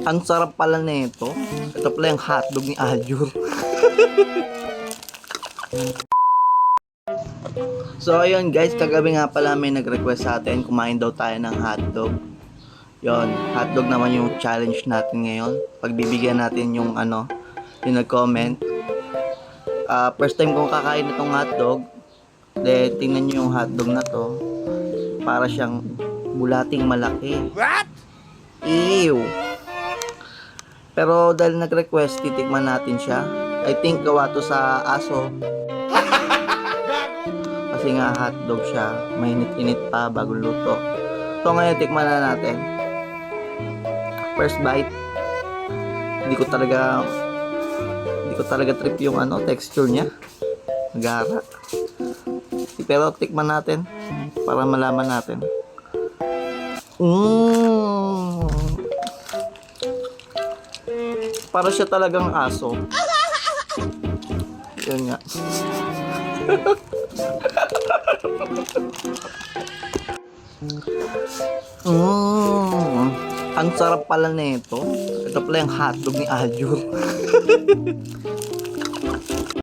Ang sarap pala nito. Ito pala yung hotdog ni Aljur. So ayun guys, kagabi nga pala may nag-request sa atin, kumain daw tayo ng hotdog. Yon, hotdog naman yung challenge natin ngayon. Pagbibigyan natin yung yung nag-comment. First time kong kakain itong hotdog. Then tingnan nyo yung hotdog na to. Para siyang bulating malaki. What? Ew! Pero dahil nag-request, titikman natin siya. I think gawa to sa aso. Kasi nga hotdog siya, mainit-init pa bago luto. So ngayon tikman na natin. First bite. Hindi ko talaga trip yung texture niya. Magara. Pero tikman natin para malaman natin. Para siya talagang aso. Yan nga. Ang sarap pala nito. Ito pala yung hotdog ni Aljur.